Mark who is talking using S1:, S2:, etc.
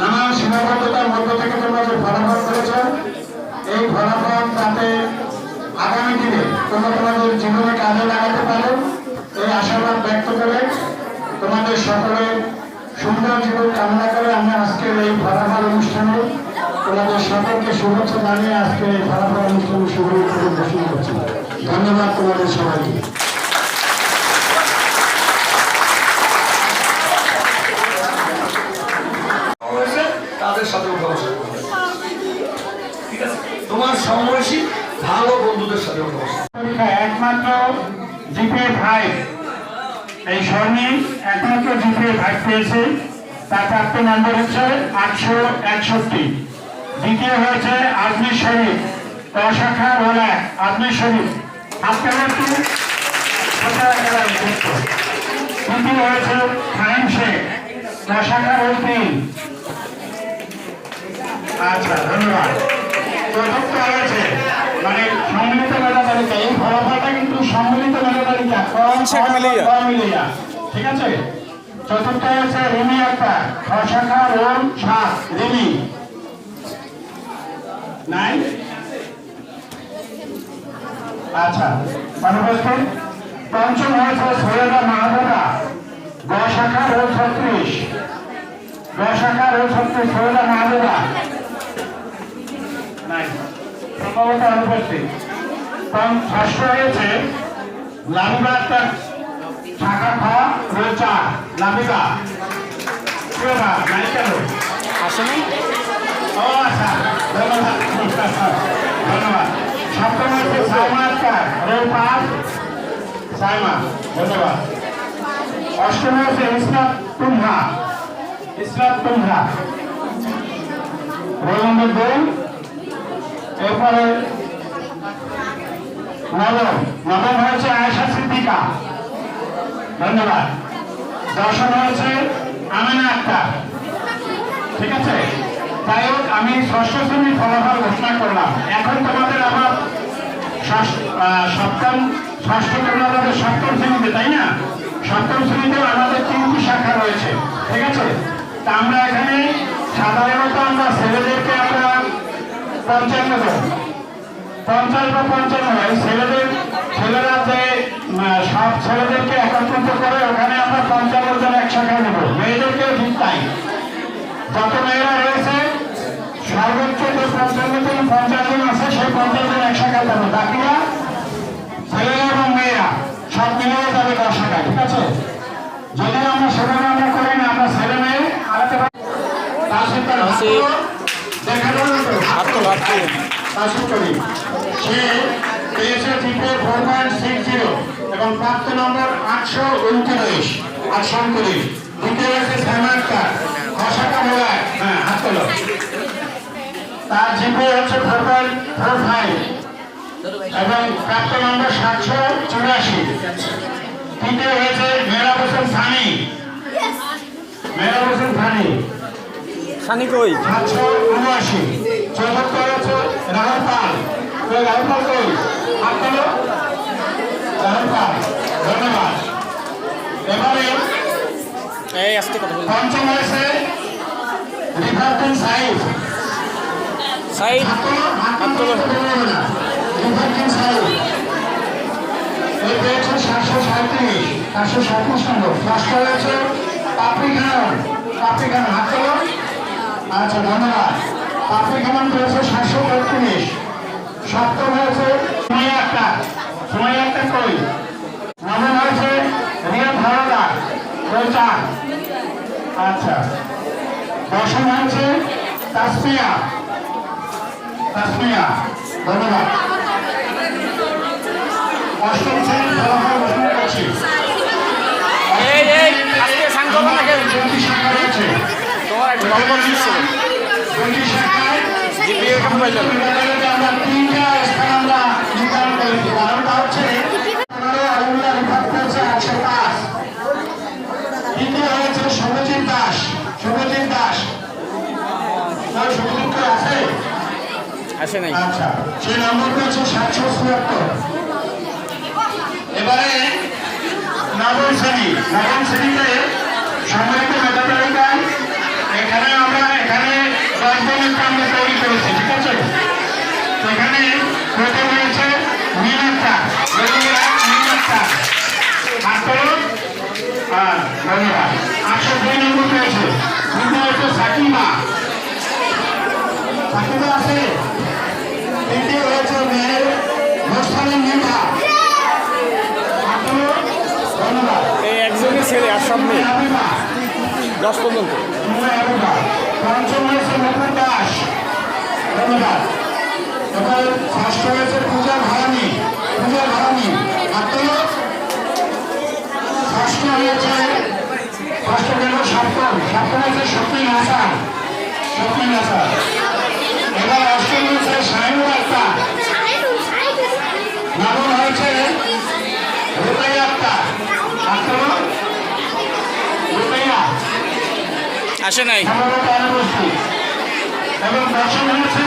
S1: নানা সীমাবদ্ধতার মধ্য থেকে তোমরা যে ফলাফল করেছ, এই ফলাফল যাতে আগামী দিনে তোমরা তোমাদের জীবনে কাজে লাগাতে পারো এই আশাবাদ ব্যক্ত করে তোমাদের সকলের সুন্দর জীবন কামনা করে আমি আজকের এই ফলাফল অনুষ্ঠানে তোমাদের সকলকে শুভেচ্ছা জানিয়ে আজকে এই ফলাফল অনুষ্ঠানে শুভ ঘোষণা করছি। ধন্যবাদ তোমাদের সবাইকে।
S2: তাদের সাথে ঠিক আছে, তোমার সমবয়সী ভালো বন্ধুদের সাথে
S1: একমাত্র জিপিএ 5 এই স্বর্ণিম একমাত্র জিপিএ 5 পেয়েছে। তার প্রাপ্ত নম্বর হচ্ছে 861। দ্বিতীয় হয়েছে আজমির শরীফ শাখা ওলা আজমির শরীফ। আপনারা একটু তৃতীয় হয়েছে ফাইন শেখ শাখা ওলপিন। আচ্ছা, ধন্যবাদ। চতুর্থ হয়েছে মানে সম্মিলিত মেধা তালিকা। এই ফলাফলটা কিন্তু সম্মিলিত মেধা তালিকা, মিলিয়া, ঠিক আছে। চতুর্থ হয়েছে রিমি আক্তার শাখা ওম সাত রিমি নাই। আচ্ছা, অনুপস্থিত। পঞ্চম হয়েছে সৈয়দা মাহবুবা শাখা ও 36 শাখা ও 36 সৈয়দা মাহবুবা নাই, সম্ভবত অনুপস্থিত। ষষ্ঠ হয়েছে লাবিবা আক্তার শাখা খ ও 4 লাবিবা নাই কেন
S3: আসেনি?
S1: ও আচ্ছা, ধন্যবাদ ধন্যবাদ। সপ্তম হচ্ছে সাইমা আক্তার ও 5 সাইমা, ধন্যবাদ। অষ্টম হচ্ছে ইসলাম তুমহা রোল নম্বর 2। এরপরে নবম হয়েছে আয়েশা সিদ্দিকা, ধন্যবাদ। দশম হয়েছে আমিনা আক্তার, ঠিক আছে। তাই হোক, আমি ষষ্ঠ শ্রেণীর ফলাফল ঘোষণা করলাম। এখন তোমাদের আবার ষষ্ঠ তোমাদের সপ্তম শ্রেণীতে, তাই না? সপ্তম শ্রেণীতেও আমাদের 3টি শাখা রয়েছে, ঠিক আছে। তা আমরা এখানে সাধারণত আমরা ছেলেদেরকে আমরা 55 জন, 50 বা 55 ছেলেরা যে সব ছেলেদেরকে একত্রিত করে ওখানে আমরা 55 জন এক শাখায় নেব। মেয়েদেরকেও ঠিক তাই। যত মেয়েরা রয়েছে সর্বোচ্চ যে 50 জন আছে সেই 50 জন এক শাখায় যাবে। বাকিরা ছেলেরা এবং মেয়েরা সব মিলিয়ে যাবে 10 শাখায়, ঠিক আছে। যদি আমরা সেভাবে আমরা করি না, আমরা ছেলে মেয়ে আলাদা সে পেয়েছে জিপিএ 4.60 এবং প্রাপ্ত নম্বর 829। দ্বিতীয় হয়েছে সাইমা আক্তার শাখা মোলা, হ্যাঁ হাত তোলো। তার জিপিএ হচ্ছে 4.45 এবং প্রাপ্ত নম্বর 784। তৃতীয় হয়েছে মেহরাব হোসেন সানি
S3: কই
S1: 779। চতুর্থ হয়েছে রাহুল পাল কই হাত তোলো। রাহুল পাল, ধন্যবাদ। এবারে
S3: এই আস্তে কথা বল।
S1: পঞ্চম হয়েছে রিফাতুন সাইফ
S3: হাত তোলো।
S1: রিফাতুন সাইফ এই পেয়েছে 737 নম্বর। ষষ্ঠ হয়েছে পাপড়ি খান হাত তোলো। আচ্ছা, ধন্যবাদ। পাপড়ি খান পেয়েছে 733। সপ্তম হয়েছে সুমাইয়া আক্তার কই। নবম হয়েছে রিয়া ধরদার 4। আচ্ছা, দশম হয়েছে তাসমিয়া, ধন্যবাদ। অষ্টম শ্রেণীর ফলাফল ঘোষণা করছি। আমরা 3টা স্থান আমরা নির্ধারণ করেছি। কারণটা হচ্ছে বিভাগ পেয়েছে 105। দ্বিতীয় হয়েছে শুভজিৎ দাস
S3: আসে নাই।
S1: আচ্ছা, সেই নম্বর পেয়েছে 776। এবারে নবম শ্রেণীতে সম্মিলিত মেধা তালিকায় এখানে রয়েছে, ঠিক আছে? এখানে প্রথম হয়েছে মিনাক্তা, মিনাক্তা মাত্র ধন্যবাদ। 802 নম্বর পেয়েছে। দ্বিতীয় হচ্ছে সাকিমা, সাকিমা আছে। তৃতীয় হয়েছে মেয়ের মোস্তানি মিঠা, মাত্র ধন্যবাদ।
S3: এই একজনই ছেলে আর সব মেয়ে
S1: হাবিবা,
S3: 10 পর্যন্ত।
S1: পঞ্চম হয়েছে মুকুল দাস, ধন্যবাদ। এবার ষষ্ঠ হয়েছে পূজা ভারানি, পূজা ভারানি মাত্র। ষষ্ঠ হয়েছে, ষষ্ঠ গেল সপ্তম, সপ্তম হয়েছে শপিং হাসান, শপিং হাসান। এবার অষ্টম হয়েছে শাহিনুর আক্তার, নবম হয়েছে রুকাই আক্তার, মাত্র রুকাইয়া
S3: আসে নাই।
S1: এবং দশম হয়েছে